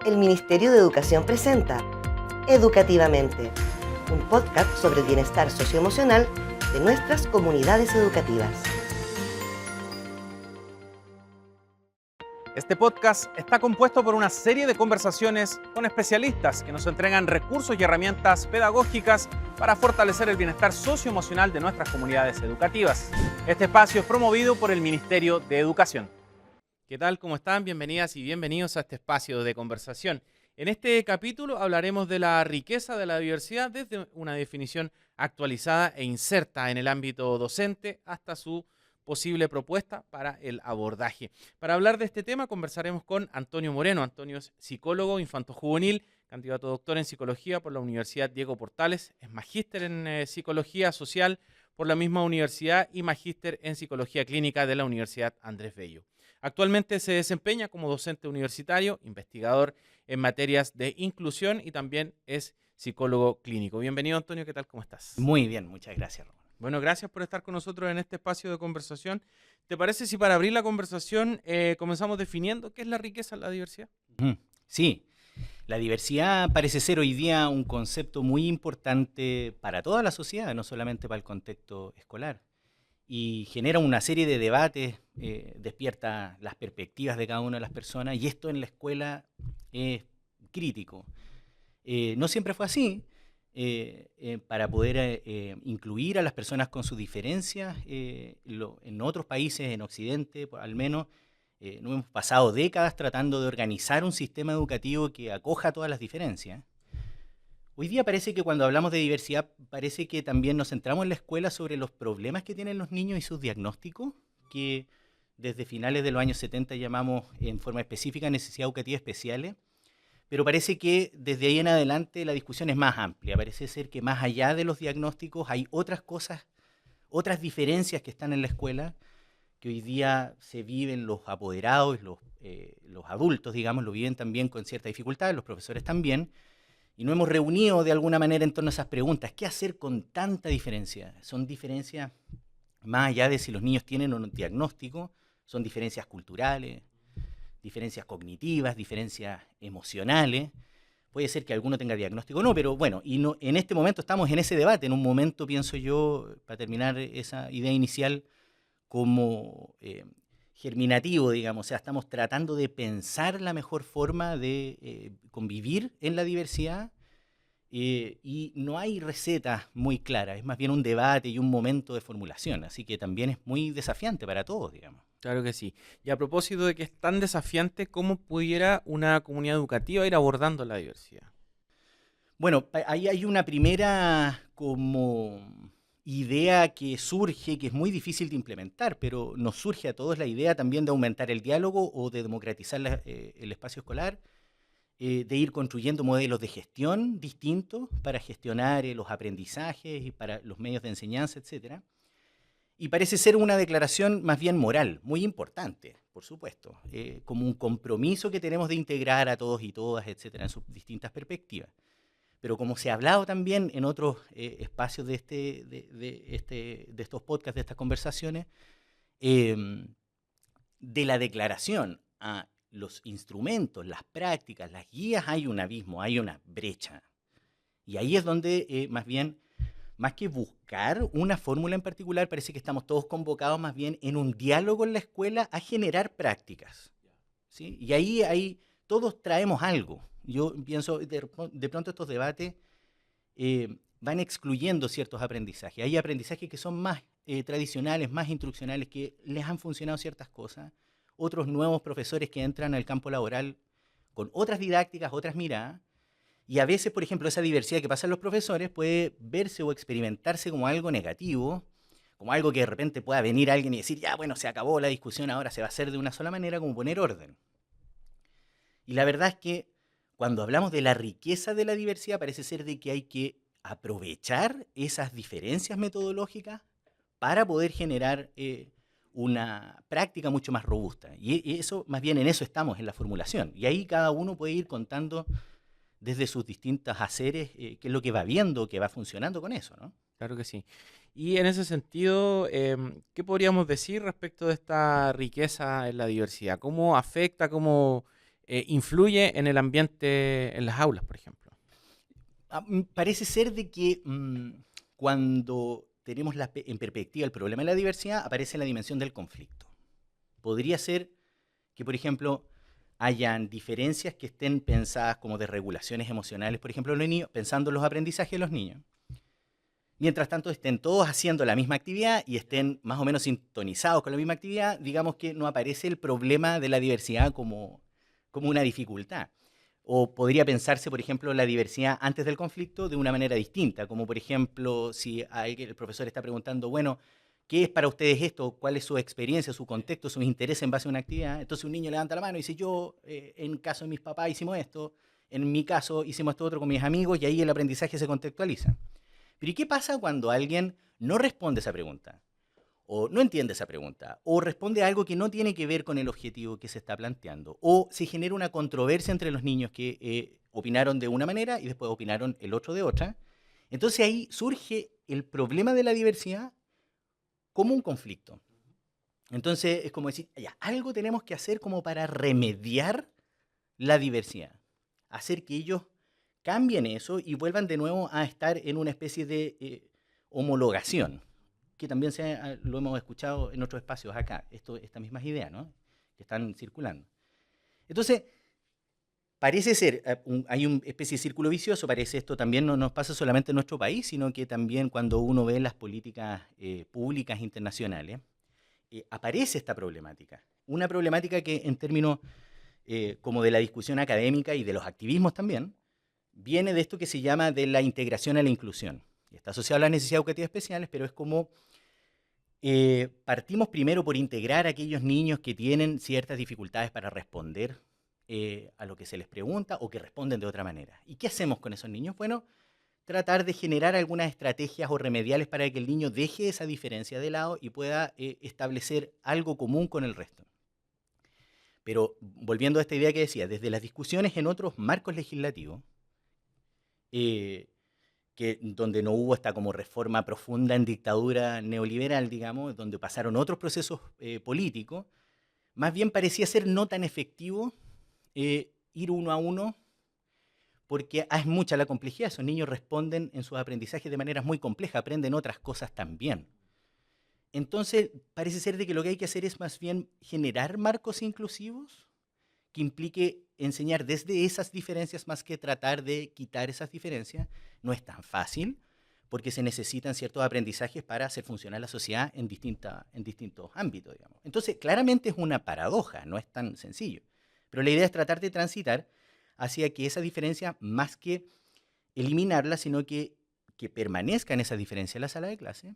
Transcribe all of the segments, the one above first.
El Ministerio de Educación presenta Educativamente, un podcast sobre el bienestar socioemocional de nuestras comunidades educativas. Este podcast está compuesto por una serie de conversaciones con especialistas que nos entregan recursos y herramientas pedagógicas para fortalecer el bienestar socioemocional de nuestras comunidades educativas. Este espacio es promovido por el Ministerio de Educación. ¿Qué tal? ¿Cómo están? Bienvenidas y bienvenidos a este espacio de conversación. En este capítulo hablaremos de la riqueza de la diversidad desde una definición actualizada e inserta en el ámbito docente hasta su posible propuesta para el abordaje. Para hablar de este tema conversaremos con Antonio Moreno. Antonio es psicólogo infanto-juvenil, candidato a doctor en psicología por la Universidad Diego Portales, es magíster en psicología social por la misma universidad y magíster en psicología clínica de la Universidad Andrés Bello. Actualmente se desempeña como docente universitario, investigador en materias de inclusión y también es psicólogo clínico. Bienvenido, Antonio, ¿qué tal? ¿Cómo estás? Muy bien, muchas gracias, Román. Bueno, gracias por estar con nosotros en este espacio de conversación. ¿Te parece si para abrir la conversación comenzamos definiendo qué es la riqueza en la diversidad? Sí, la diversidad parece ser hoy día un concepto muy importante para toda la sociedad, no solamente para el contexto escolar. Y genera una serie de debates, despierta las perspectivas de cada una de las personas, y esto en la escuela es crítico. No siempre fue así. Para poder incluir a las personas con sus diferencias, en otros países, en Occidente al menos, nos hemos pasado décadas tratando de organizar un sistema educativo que acoja todas las diferencias. Hoy día parece que cuando hablamos de diversidad, parece que también nos centramos en la escuela sobre los problemas que tienen los niños y sus diagnósticos, que desde finales de los años 70 llamamos en forma específica necesidades educativas especiales. Pero parece que desde ahí en adelante la discusión es más amplia. Parece ser que más allá de los diagnósticos hay otras cosas, otras diferencias que están en la escuela, que hoy día se viven los apoderados, los adultos, digamos, lo viven también con cierta dificultad, los profesores también, y nos hemos reunido de alguna manera en torno a esas preguntas. ¿Qué hacer con tanta diferencia? Son diferencias más allá de si los niños tienen o no diagnóstico, son diferencias culturales, diferencias cognitivas, diferencias emocionales. Puede ser que alguno tenga diagnóstico o no, pero bueno, en este momento estamos en ese debate, en un momento, pienso yo, para terminar esa idea inicial, como germinativo, digamos, o sea, estamos tratando de pensar la mejor forma de convivir en la diversidad, y no hay recetas muy claras, es más bien un debate y un momento de formulación, así que también es muy desafiante para todos, digamos. Claro que sí. Y a propósito de que es tan desafiante, ¿cómo pudiera una comunidad educativa ir abordando la diversidad? Bueno, ahí hay una primera como idea que surge, que es muy difícil de implementar, pero nos surge a todos la idea también de aumentar el diálogo o de democratizar el espacio escolar, de ir construyendo modelos de gestión distintos para gestionar los aprendizajes y para los medios de enseñanza, etcétera. Y parece ser una declaración más bien moral, muy importante, por supuesto, como un compromiso que tenemos de integrar a todos y todas, etcétera, en sus distintas perspectivas. Pero como se ha hablado también en otros espacios de estos podcasts, de estas conversaciones, de la declaración a los instrumentos, las prácticas, las guías, hay un abismo, hay una brecha. Y ahí es donde más que buscar una fórmula en particular, parece que estamos todos convocados más bien en un diálogo en la escuela a generar prácticas, ¿sí? Y ahí todos traemos algo. Yo pienso, de pronto estos debates van excluyendo ciertos aprendizajes. Hay aprendizajes que son más tradicionales, más instruccionales, que les han funcionado ciertas cosas. Otros nuevos profesores que entran al campo laboral con otras didácticas, otras miradas. Y a veces, por ejemplo, esa diversidad que pasa en los profesores puede verse o experimentarse como algo negativo, como algo que de repente pueda venir alguien y decir, ya, bueno, se acabó la discusión, ahora se va a hacer de una sola manera, como poner orden. Y la verdad es que cuando hablamos de la riqueza de la diversidad, parece ser de que hay que aprovechar esas diferencias metodológicas para poder generar una práctica mucho más robusta. Y eso, más bien en eso estamos, en la formulación. Y ahí cada uno puede ir contando desde sus distintos haceres qué es lo que va viendo, qué va funcionando con eso, ¿no? Claro que sí. Y en ese sentido, ¿qué podríamos decir respecto de esta riqueza en la diversidad? ¿Cómo afecta, cómo influye en el ambiente en las aulas, por ejemplo? Parece ser de que cuando tenemos en perspectiva el problema de la diversidad, aparece la dimensión del conflicto. Podría ser que, por ejemplo, hayan diferencias que estén pensadas como desregulaciones emocionales, por ejemplo, los niños, pensando en los aprendizajes de los niños. Mientras tanto, estén todos haciendo la misma actividad y estén más o menos sintonizados con la misma actividad, digamos que no aparece el problema de la diversidad como una dificultad. O podría pensarse, por ejemplo, la diversidad antes del conflicto de una manera distinta, como por ejemplo, si el profesor está preguntando, bueno, ¿qué es para ustedes esto? ¿Cuál es su experiencia, su contexto, sus intereses en base a una actividad? Entonces un niño levanta la mano y dice, yo, en caso de mis papás hicimos esto, en mi caso hicimos esto otro con mis amigos, y ahí el aprendizaje se contextualiza. Pero ¿y qué pasa cuando alguien no responde esa pregunta? O no entiende esa pregunta, o responde a algo que no tiene que ver con el objetivo que se está planteando, o se genera una controversia entre los niños que opinaron de una manera y después opinaron el otro de otra? Entonces ahí surge el problema de la diversidad como un conflicto. Entonces es como decir, ya, algo tenemos que hacer como para remediar la diversidad, hacer que ellos cambien eso y vuelvan de nuevo a estar en una especie de homologación, que también lo hemos escuchado en otros espacios acá, estas mismas ideas, ¿no?, que están circulando. Entonces, parece ser, hay una especie de círculo vicioso, parece esto también no nos pasa solamente en nuestro país, sino que también cuando uno ve las políticas públicas internacionales, aparece esta problemática. Una problemática que en términos como de la discusión académica y de los activismos también, viene de esto que se llama de la integración a la inclusión. Está asociado a las necesidades educativas especiales, pero es como partimos primero por integrar a aquellos niños que tienen ciertas dificultades para responder a lo que se les pregunta o que responden de otra manera. ¿Y qué hacemos con esos niños? Bueno, tratar de generar algunas estrategias o remediales para que el niño deje esa diferencia de lado y pueda establecer algo común con el resto. Pero volviendo a esta idea que decía, desde las discusiones en otros marcos legislativos, donde no hubo esta como reforma profunda en dictadura neoliberal, digamos, donde pasaron otros procesos políticos, más bien parecía ser no tan efectivo ir uno a uno, porque es mucha la complejidad. Esos niños responden en sus aprendizajes de maneras muy complejas, aprenden otras cosas también. Entonces, parece ser de que lo que hay que hacer es más bien generar marcos inclusivos que implique enseñar desde esas diferencias más que tratar de quitar esas diferencias. No es tan fácil, porque se necesitan ciertos aprendizajes para hacer funcionar la sociedad en distintos ámbitos, digamos. Entonces, claramente es una paradoja, no es tan sencillo. Pero la idea es tratar de transitar hacia que esa diferencia, más que eliminarla, sino que permanezcan esas diferencias en la sala de clase,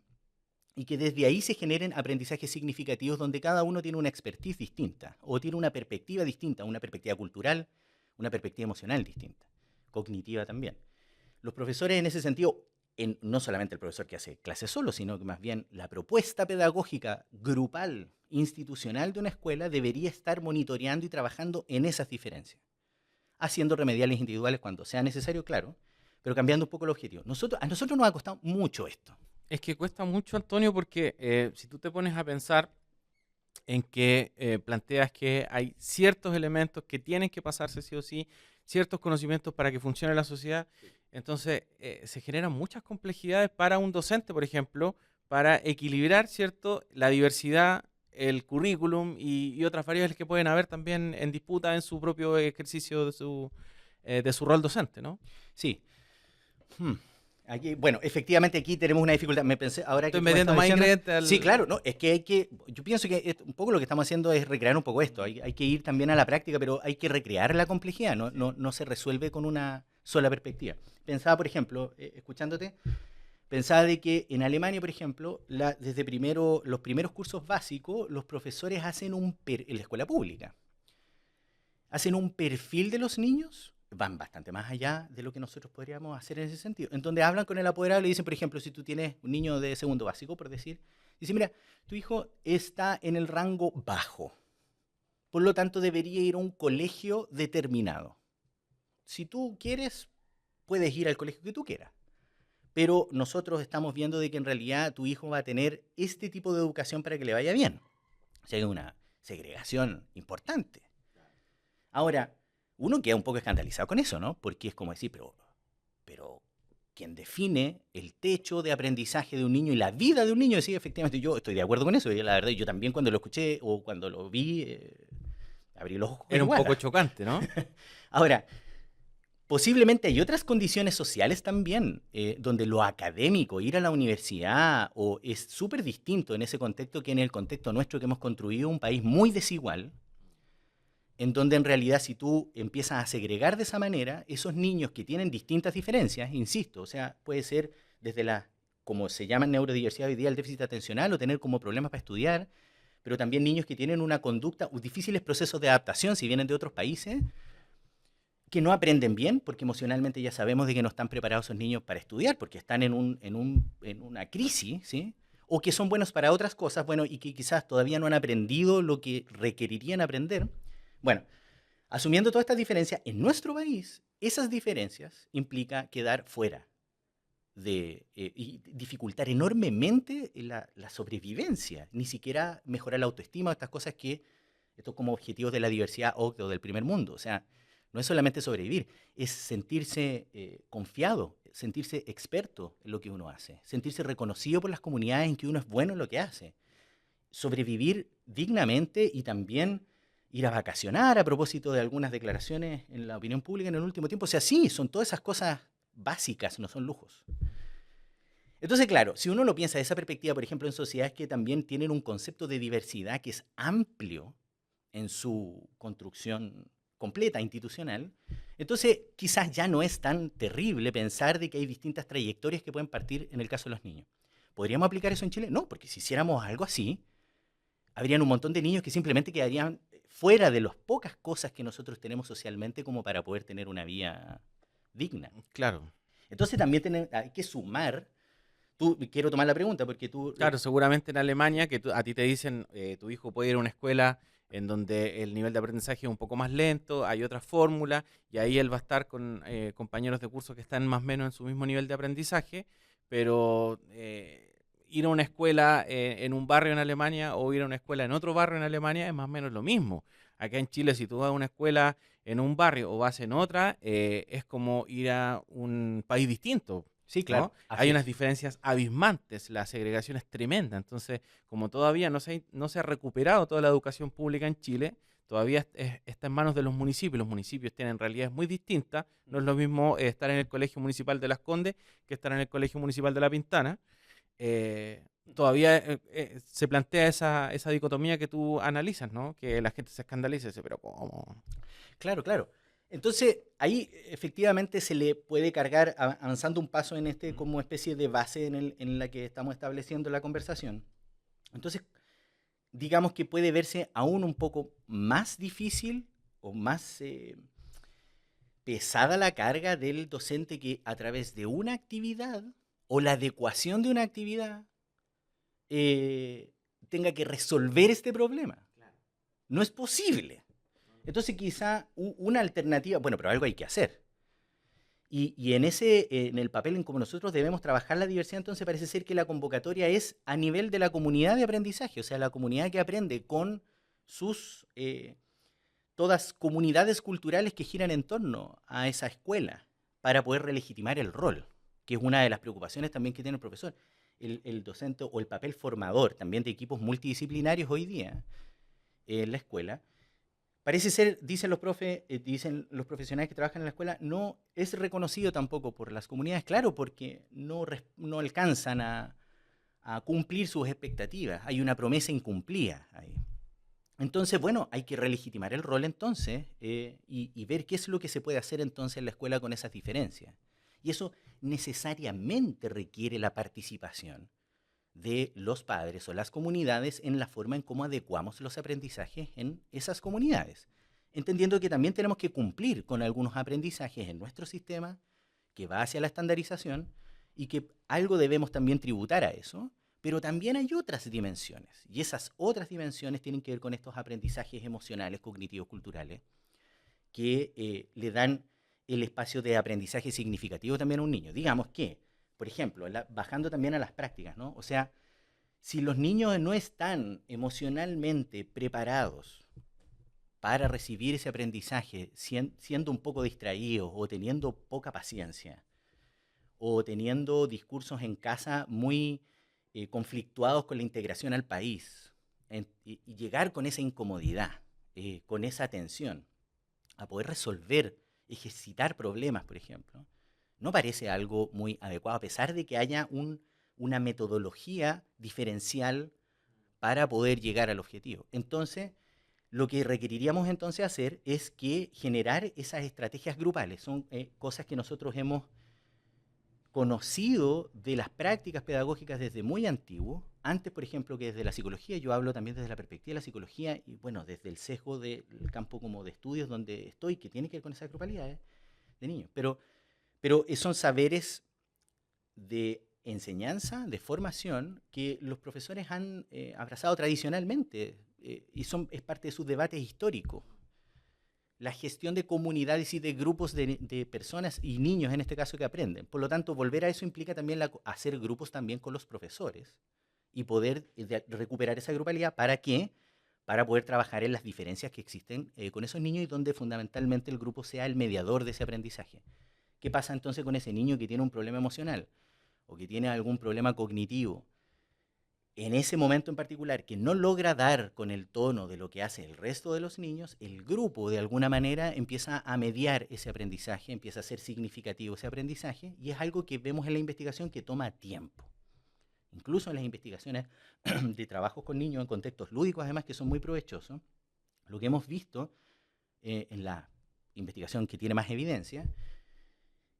y que desde ahí se generen aprendizajes significativos donde cada uno tiene una expertise distinta o tiene una perspectiva distinta, una perspectiva cultural, una perspectiva emocional distinta, cognitiva también. Los profesores en ese sentido, no solamente el profesor que hace clases solo, sino que más bien la propuesta pedagógica grupal, institucional de una escuela debería estar monitoreando y trabajando en esas diferencias, haciendo remediales individuales cuando sea necesario, claro, pero cambiando un poco el objetivo. A nosotros nos ha costado mucho esto. Es que cuesta mucho, Antonio, porque si tú te pones a pensar en que planteas que hay ciertos elementos que tienen que pasarse sí o sí, ciertos conocimientos para que funcione la sociedad, entonces se generan muchas complejidades para un docente, por ejemplo, para equilibrar, ¿cierto?, la diversidad, el currículum y otras variables que pueden haber también en disputa en su propio ejercicio de su rol docente, ¿no? Sí. Aquí, bueno, efectivamente aquí tenemos una dificultad. Me pensé, ahora Estoy que metiendo más ingredientes al... Sí, claro, no, es que yo pienso que un poco lo que estamos haciendo es recrear un poco esto. Hay que ir también a la práctica, pero hay que recrear la complejidad, no se resuelve con una sola perspectiva. Pensaba, por ejemplo, escuchándote, pensaba de que en Alemania, por ejemplo, desde los primeros cursos básicos, los profesores hacen en la escuela pública, hacen un perfil de los niños, van bastante más allá de lo que nosotros podríamos hacer en ese sentido, en donde hablan con el apoderado y le dicen, por ejemplo, si tú tienes un niño de segundo básico, por decir, dice, mira, tu hijo está en el rango bajo, por lo tanto debería ir a un colegio determinado. Si tú quieres, puedes ir al colegio que tú quieras, pero nosotros estamos viendo de que en realidad tu hijo va a tener este tipo de educación para que le vaya bien. O sea, hay una segregación importante. Ahora, uno queda un poco escandalizado con eso, ¿no? Porque es como decir, pero quien define el techo de aprendizaje de un niño y la vida de un niño, sí, efectivamente, yo estoy de acuerdo con eso. Y la verdad, yo también cuando lo escuché o cuando lo vi, abrí los ojos Era un igual. poco chocante, ¿no? Ahora, posiblemente hay otras condiciones sociales también, donde lo académico, ir a la universidad, es súper distinto en ese contexto que en el contexto nuestro, que hemos construido un país muy desigual, en donde en realidad si tú empiezas a segregar de esa manera, esos niños que tienen distintas diferencias, insisto, o sea, puede ser desde como se llama en neurodiversidad hoy día, el déficit atencional o tener como problemas para estudiar, pero también niños que tienen una conducta, difíciles procesos de adaptación si vienen de otros países, que no aprenden bien, porque emocionalmente ya sabemos de que no están preparados esos niños para estudiar, porque están en una crisis, ¿sí? O que son buenos para otras cosas, bueno, y que quizás todavía no han aprendido lo que requerirían aprender. Bueno, asumiendo todas estas diferencias, en nuestro país, esas diferencias implica quedar fuera y dificultar enormemente la sobrevivencia, ni siquiera mejorar la autoestima, estas cosas que, esto como objetivos de la diversidad o del primer mundo, o sea, no es solamente sobrevivir, es sentirse confiado, sentirse experto en lo que uno hace, sentirse reconocido por las comunidades en que uno es bueno en lo que hace, sobrevivir dignamente y también ir a vacacionar a propósito de algunas declaraciones en la opinión pública en el último tiempo. O sea, sí, son todas esas cosas básicas, no son lujos. Entonces, claro, si uno lo piensa de esa perspectiva, por ejemplo, en sociedades que también tienen un concepto de diversidad que es amplio en su construcción completa, institucional, entonces quizás ya no es tan terrible pensar de que hay distintas trayectorias que pueden partir en el caso de los niños. ¿Podríamos aplicar eso en Chile? No, porque si hiciéramos algo así, habrían un montón de niños que simplemente quedarían fuera de las pocas cosas que nosotros tenemos socialmente como para poder tener una vida digna. Claro. Entonces también hay que sumar. Quiero tomar la pregunta porque tú... Claro, seguramente en Alemania, que a ti te dicen, tu hijo puede ir a una escuela en donde el nivel de aprendizaje es un poco más lento, hay otra fórmula, y ahí él va a estar con compañeros de curso que están más o menos en su mismo nivel de aprendizaje, pero ir a una escuela en un barrio en Alemania o ir a una escuela en otro barrio en Alemania es más o menos lo mismo. Acá en Chile, si tú vas a una escuela en un barrio o vas en otra, es como ir a un país distinto. Sí, claro. ¿No? Hay unas diferencias abismantes, la segregación es tremenda, entonces como todavía no se ha recuperado toda la educación pública en Chile, todavía está en manos de los municipios tienen realidades muy distintas, no es lo mismo estar en el Colegio Municipal de Las Condes que estar en el Colegio Municipal de La Pintana. Todavía se plantea esa dicotomía que tú analizas, ¿no? Que la gente se escandaliza y dice, pero ¿cómo? Claro, claro. Entonces, ahí efectivamente se le puede cargar, avanzando un paso en como especie de base en la que estamos estableciendo la conversación. Entonces, digamos que puede verse aún un poco más difícil o más pesada la carga del docente que a través de una actividad o la adecuación de una actividad tenga que resolver este problema. No es posible. Entonces quizá una alternativa, bueno, pero algo hay que hacer. Y en el papel en como nosotros debemos trabajar la diversidad, entonces parece ser que la convocatoria es a nivel de la comunidad de aprendizaje, o sea, la comunidad que aprende con sus todas comunidades culturales que giran en torno a esa escuela para poder relegitimar el rol, que es una de las preocupaciones también que tiene el profesor, el docente o el papel formador también de equipos multidisciplinarios hoy día en la escuela. Parece ser, dicen los profesionales que trabajan en la escuela, no es reconocido tampoco por las comunidades, claro, porque no alcanzan a cumplir sus expectativas. Hay una promesa incumplida ahí. Entonces, bueno, hay que relegitimar el rol entonces y ver qué es lo que se puede hacer entonces en la escuela con esas diferencias. Y eso necesariamente requiere la participación de los padres o las comunidades en la forma en cómo adecuamos los aprendizajes en esas comunidades, entendiendo que también tenemos que cumplir con algunos aprendizajes en nuestro sistema que va hacia la estandarización y que algo debemos también tributar a eso, pero también hay otras dimensiones, y esas otras dimensiones tienen que ver con estos aprendizajes emocionales, cognitivos, culturales, que le dan el espacio de aprendizaje significativo también a un niño. Digamos que, por ejemplo, bajando también a las prácticas, ¿no? O sea, si los niños no están emocionalmente preparados para recibir ese aprendizaje, siendo un poco distraídos o teniendo poca paciencia, o teniendo discursos en casa muy conflictuados con la integración al país, y llegar con esa incomodidad, con esa tensión, a poder resolver, ejercitar problemas, por ejemplo, no parece algo muy adecuado, a pesar de que haya una metodología diferencial para poder llegar al objetivo. Entonces, lo que requeriríamos entonces hacer es que generar esas estrategias grupales. Son cosas que nosotros hemos conocido de las prácticas pedagógicas desde muy antiguo. Antes, por ejemplo, que desde la psicología, yo hablo también desde la perspectiva de la psicología y, bueno, desde el sesgo del campo como de estudios donde estoy, que tiene que ver con esas grupalidades de niños. Pero son saberes de enseñanza, de formación, que los profesores han abrazado tradicionalmente y es parte de sus debates históricos. La gestión de comunidades y de grupos de personas y niños, en este caso, que aprenden. Por lo tanto, volver a eso implica también hacer grupos también con los profesores y poder recuperar esa grupalidad. ¿Para qué? Para poder trabajar en las diferencias que existen con esos niños y donde fundamentalmente el grupo sea el mediador de ese aprendizaje. ¿Qué pasa entonces con ese niño que tiene un problema emocional o que tiene algún problema cognitivo? En ese momento en particular, que no logra dar con el tono de lo que hace el resto de los niños, el grupo de alguna manera empieza a mediar ese aprendizaje, empieza a ser significativo ese aprendizaje, y es algo que vemos en la investigación que toma tiempo. Incluso en las investigaciones de trabajos con niños en contextos lúdicos, además, que son muy provechosos, lo que hemos visto en la investigación que tiene más evidencia,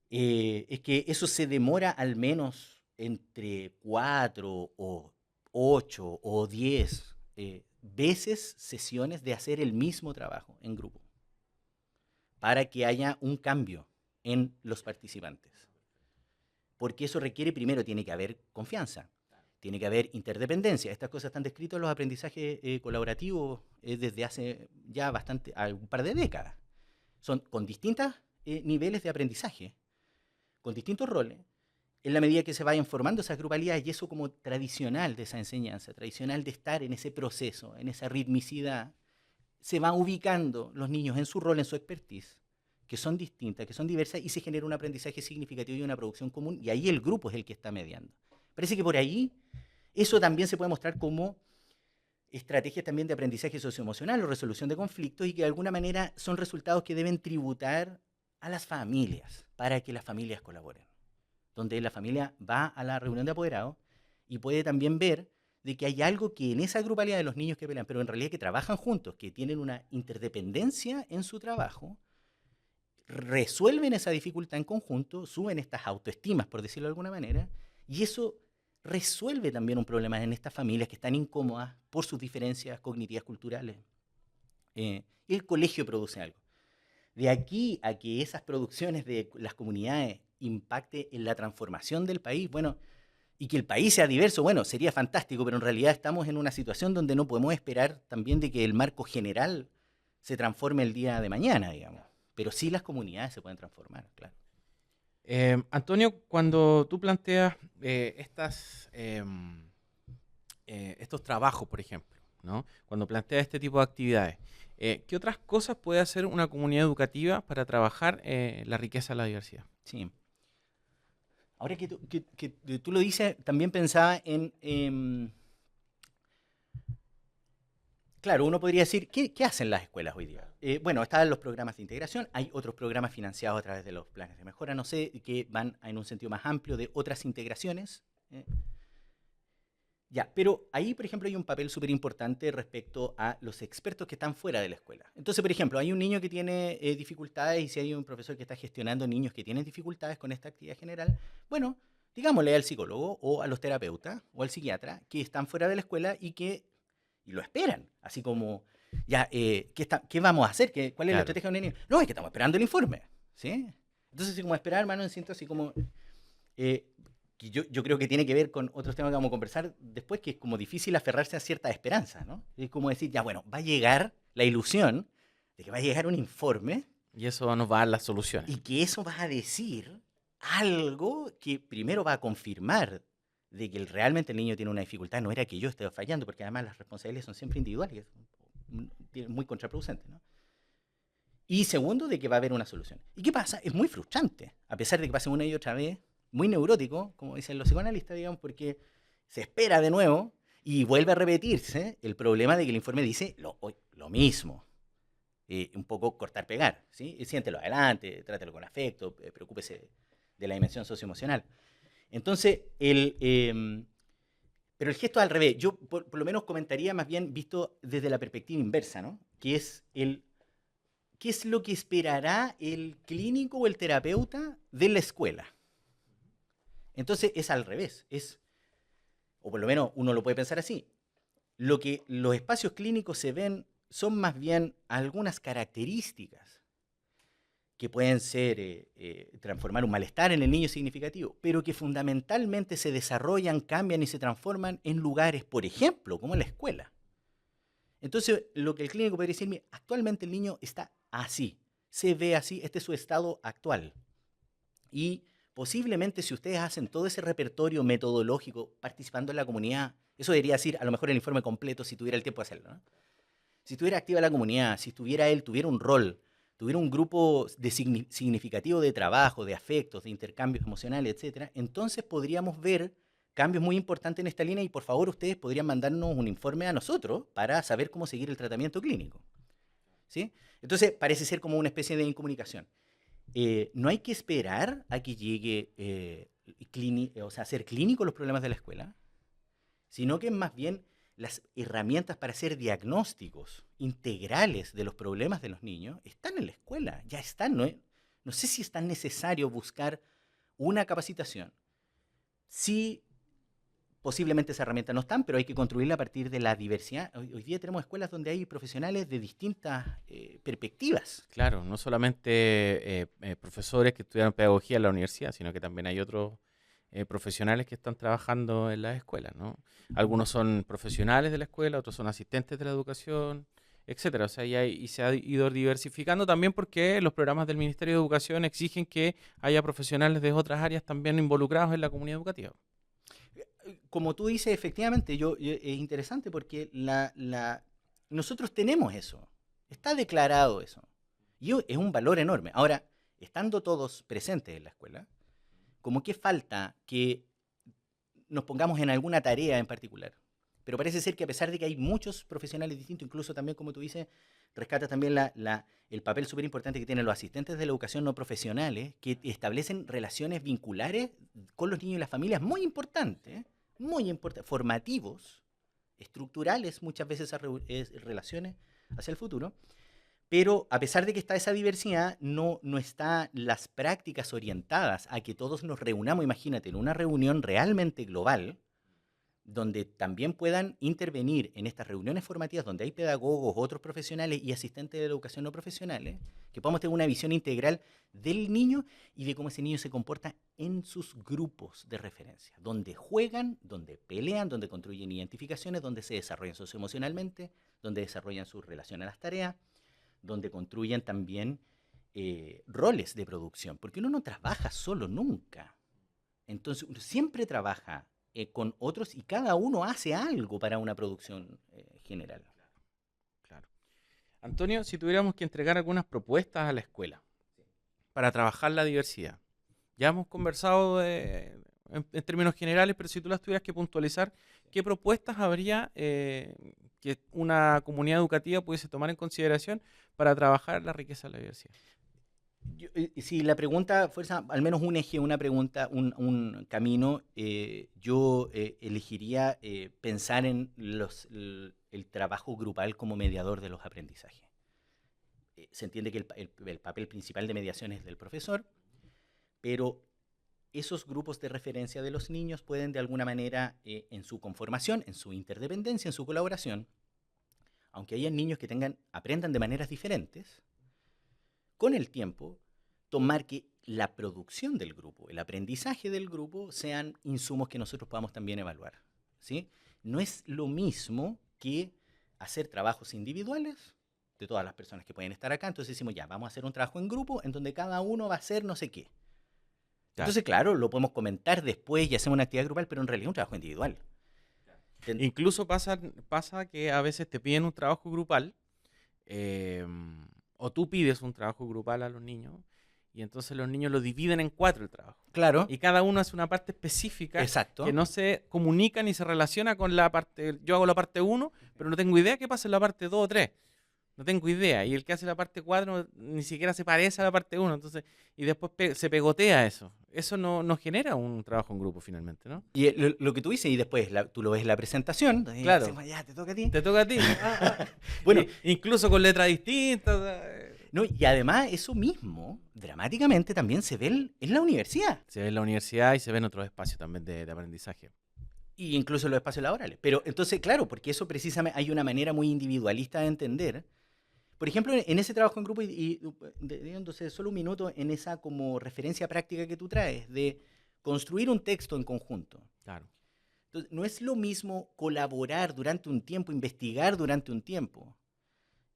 es que eso se demora al menos entre 4 o 8 o 10 veces sesiones de hacer el mismo trabajo en grupo para que haya un cambio en los participantes. Porque eso requiere, primero, tiene que haber confianza, tiene que haber interdependencia. Estas cosas están descritas en los aprendizajes colaborativos desde hace ya un par de décadas. Son con distintos niveles de aprendizaje, con distintos roles, en la medida que se vayan formando esas grupalidades, y eso como tradicional de esa enseñanza, tradicional de estar en ese proceso, en esa ritmicidad, se van ubicando los niños en su rol, en su expertise, que son distintas, que son diversas, y se genera un aprendizaje significativo y una producción común, y ahí el grupo es el que está mediando. Parece que por ahí eso también se puede mostrar como estrategias también de aprendizaje socioemocional o resolución de conflictos, y que de alguna manera son resultados que deben tributar a las familias, para que las familias colaboren, donde la familia va a la reunión de apoderados y puede también ver de que hay algo que en esa grupalidad de los niños que pelean, pero en realidad que trabajan juntos, que tienen una interdependencia en su trabajo, resuelven esa dificultad en conjunto, suben estas autoestimas, por decirlo de alguna manera, y eso resuelve también un problema en estas familias que están incómodas por sus diferencias cognitivas culturales. Y el colegio produce algo. De aquí a que esas producciones de las comunidades impacte en la transformación del país, bueno, y que el país sea diverso, bueno, sería fantástico, pero en realidad estamos en una situación donde no podemos esperar también de que el marco general se transforme el día de mañana, digamos. Pero sí las comunidades se pueden transformar, claro. Antonio, cuando tú planteas estos trabajos, por ejemplo, ¿no? Cuando planteas este tipo de actividades, ¿qué otras cosas puede hacer una comunidad educativa para trabajar la riqueza de la diversidad? Sí. Ahora que tú lo dices, también pensaba en claro, uno podría decir, ¿qué hacen las escuelas hoy día? Bueno, están los programas de integración, hay otros programas financiados a través de los planes de mejora, no sé, que van en un sentido más amplio de otras integraciones. Ya, pero ahí, por ejemplo, hay un papel súper importante respecto a los expertos que están fuera de la escuela. Entonces, por ejemplo, hay un niño que tiene dificultades, y si hay un profesor que está gestionando niños que tienen dificultades con esta actividad general, bueno, digámosle al psicólogo o a los terapeutas o al psiquiatra que están fuera de la escuela y lo esperan, así como, ya, ¿qué vamos a hacer? ¿Cuál es la estrategia de un niño? No, es que estamos esperando el informe, ¿sí? Entonces, así como esperar, hermano, siento así como... que yo creo que tiene que ver con otros temas que vamos a conversar después, que es como difícil aferrarse a cierta esperanza, ¿no? Es como decir, ya, bueno, va a llegar la ilusión de que va a llegar un informe. Y eso nos va a dar las soluciones. Y que eso va a decir algo que primero va a confirmar de que realmente el niño tiene una dificultad, no era que yo esté fallando, porque además las responsabilidades son siempre individuales, muy contraproducentes, ¿no? Y segundo, de que va a haber una solución. ¿Y qué pasa? Es muy frustrante, a pesar de que pase una y otra vez, muy neurótico, como dicen los psicoanalistas, digamos, porque se espera de nuevo y vuelve a repetirse el problema de que el informe dice lo mismo. Un poco cortar, pegar, ¿sí? Siéntelo adelante, trátelo con afecto, preocúpese de la dimensión socioemocional. Entonces, pero el gesto es al revés. Yo por lo menos comentaría más bien visto desde la perspectiva inversa, ¿no? Que es ¿qué es lo que esperará el clínico o el terapeuta de la escuela? Entonces es al revés, o por lo menos uno lo puede pensar así. Lo que los espacios clínicos se ven son más bien algunas características que pueden ser transformar un malestar en el niño significativo, pero que fundamentalmente se desarrollan, cambian y se transforman en lugares, por ejemplo, como la escuela. Entonces, lo que el clínico podría decirme, actualmente el niño está así, se ve así, este es su estado actual. Y posiblemente si ustedes hacen todo ese repertorio metodológico participando en la comunidad, eso debería decir a lo mejor el informe completo si tuviera el tiempo de hacerlo, ¿no? Si estuviera activa la comunidad, si tuviera un rol, tuviera un grupo significativo de trabajo, de afectos, de intercambios emocionales, etcétera, entonces podríamos ver cambios muy importantes en esta línea y por favor ustedes podrían mandarnos un informe a nosotros para saber cómo seguir el tratamiento clínico, ¿sí? Entonces parece ser como una especie de incomunicación. No hay que esperar a que llegue a ser clínico los problemas de la escuela, sino que más bien las herramientas para hacer diagnósticos integrales de los problemas de los niños están en la escuela, ya están. No sé si es tan necesario buscar una capacitación. Sí, posiblemente esas herramientas no están, pero hay que construirla a partir de la diversidad. Hoy día tenemos escuelas donde hay profesionales de distintas perspectivas. Claro, no solamente profesores que estudiaron pedagogía en la universidad, sino que también hay otros profesionales que están trabajando en las escuelas, ¿no? Algunos son profesionales de la escuela, otros son asistentes de la educación, etcétera. O sea, y se ha ido diversificando también porque los programas del Ministerio de Educación exigen que haya profesionales de otras áreas también involucrados en la comunidad educativa. Como tú dices, efectivamente, es interesante porque nosotros tenemos eso, está declarado eso, y es un valor enorme. Ahora, estando todos presentes en la escuela, como que falta que nos pongamos en alguna tarea en particular. Pero parece ser que a pesar de que hay muchos profesionales distintos, incluso también, como tú dices, rescata también el papel súper importante que tienen los asistentes de la educación no profesionales, que establecen relaciones vinculares con los niños y las familias muy importantes, formativos, estructurales, muchas veces esas relaciones hacia el futuro. Pero a pesar de que está esa diversidad, no están las prácticas orientadas a que todos nos reunamos, imagínate, en una reunión realmente global, donde también puedan intervenir en estas reuniones formativas, donde hay pedagogos, otros profesionales y asistentes de la educación no profesionales, que podamos tener una visión integral del niño y de cómo ese niño se comporta en sus grupos de referencia, donde juegan, donde pelean, donde construyen identificaciones, donde se desarrollan socioemocionalmente, donde desarrollan su relación a las tareas, donde construyen también roles de producción, porque uno no trabaja solo nunca. Entonces, uno siempre trabaja con otros y cada uno hace algo para una producción general. Claro. Antonio, si tuviéramos que entregar algunas propuestas a la escuela para trabajar la diversidad, ya hemos conversado en términos generales, pero si tú las tuvieras que puntualizar, ¿qué propuestas habría que una comunidad educativa pudiese tomar en consideración para trabajar la riqueza de la diversidad? Si la pregunta fuese al menos un eje, una pregunta, un camino, yo elegiría pensar en el trabajo grupal como mediador de los aprendizajes. Se entiende que el papel principal de mediación es del profesor, pero esos grupos de referencia de los niños pueden de alguna manera, en su conformación, en su interdependencia, en su colaboración, aunque hayan niños que aprendan de maneras diferentes, con el tiempo, tomar que la producción del grupo, el aprendizaje del grupo, sean insumos que nosotros podamos también evaluar, ¿sí? No es lo mismo que hacer trabajos individuales de todas las personas que pueden estar acá. Entonces decimos, ya, vamos a hacer un trabajo en grupo en donde cada uno va a hacer no sé qué. Claro. Entonces, claro, lo podemos comentar después y hacemos una actividad grupal, pero en realidad es un trabajo individual. Incluso pasa que a veces te piden un trabajo grupal, O tú pides un trabajo grupal a los niños y entonces los niños lo dividen en 4 el trabajo. Claro. Y cada uno hace una parte específica. Exacto. Que no se comunica ni se relaciona con la parte... Yo hago la parte 1, pero no tengo idea qué pasa en la parte 2 o 3. No tengo idea. Y el que hace la parte 4 ni siquiera se parece a la parte 1. Entonces, y después se pegotea eso. Eso no genera un trabajo en grupo finalmente, ¿no? Y lo que tú dices, y después tú lo ves en la presentación. Claro. Decimos, ya, te toca a ti. Te toca a ti. Bueno, Incluso con letras distintas. no, y además eso mismo, dramáticamente, también se ve en la universidad. Se ve en la universidad y se ve en otros espacios también de aprendizaje. Y incluso en los espacios laborales. Pero entonces, claro, porque eso precisamente hay una manera muy individualista de entender. Por ejemplo, en ese trabajo en grupo, entonces solo un minuto en esa como referencia práctica que tú traes, de construir un texto en conjunto. Claro. Entonces, no es lo mismo colaborar durante un tiempo, investigar durante un tiempo,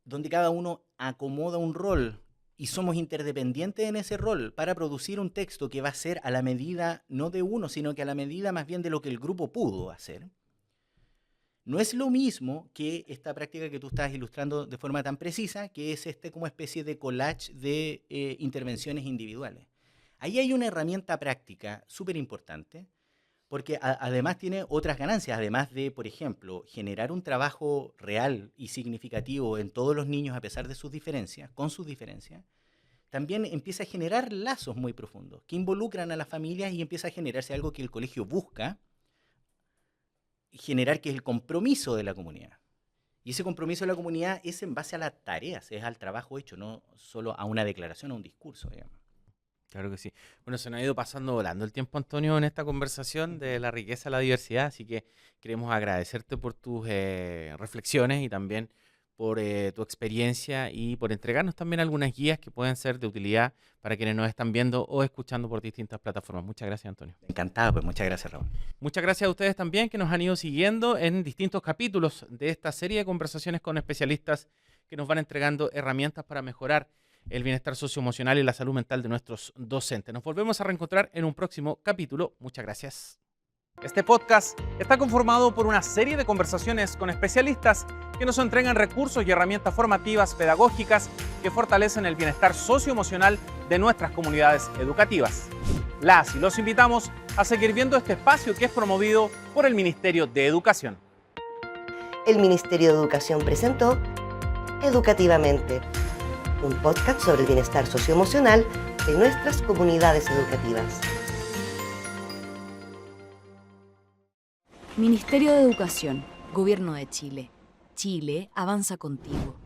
donde cada uno acomoda un rol y somos interdependientes en ese rol para producir un texto que va a ser a la medida, no de uno, sino que a la medida más bien de lo que el grupo pudo hacer. No es lo mismo que esta práctica que tú estás ilustrando de forma tan precisa, que es como especie de collage de intervenciones individuales. Ahí hay una herramienta práctica súper importante, porque además tiene otras ganancias, además de, por ejemplo, generar un trabajo real y significativo en todos los niños a pesar de sus diferencias, con sus diferencias. También empieza a generar lazos muy profundos que involucran a las familias y empieza a generarse algo que el colegio busca, generar, que es el compromiso de la comunidad. Y ese compromiso de la comunidad es en base a las tareas, es al trabajo hecho, no solo a una declaración, a un discurso, digamos. Claro que sí. Bueno, se nos ha ido pasando volando el tiempo, Antonio, en esta conversación de la riqueza de la diversidad, así que queremos agradecerte por tus reflexiones y también por tu experiencia y por entregarnos también algunas guías que pueden ser de utilidad para quienes nos están viendo o escuchando por distintas plataformas. Muchas gracias, Antonio. Encantado, pues muchas gracias, Raúl. Muchas gracias a ustedes también que nos han ido siguiendo en distintos capítulos de esta serie de conversaciones con especialistas que nos van entregando herramientas para mejorar el bienestar socioemocional y la salud mental de nuestros docentes. Nos volvemos a reencontrar en un próximo capítulo. Muchas gracias. Este podcast está conformado por una serie de conversaciones con especialistas que nos entregan recursos y herramientas formativas pedagógicas que fortalecen el bienestar socioemocional de nuestras comunidades educativas. Las y los invitamos a seguir viendo este espacio que es promovido por el Ministerio de Educación. El Ministerio de Educación presentó Educativamente, un podcast sobre el bienestar socioemocional de nuestras comunidades educativas. Ministerio de Educación, Gobierno de Chile. Chile avanza contigo.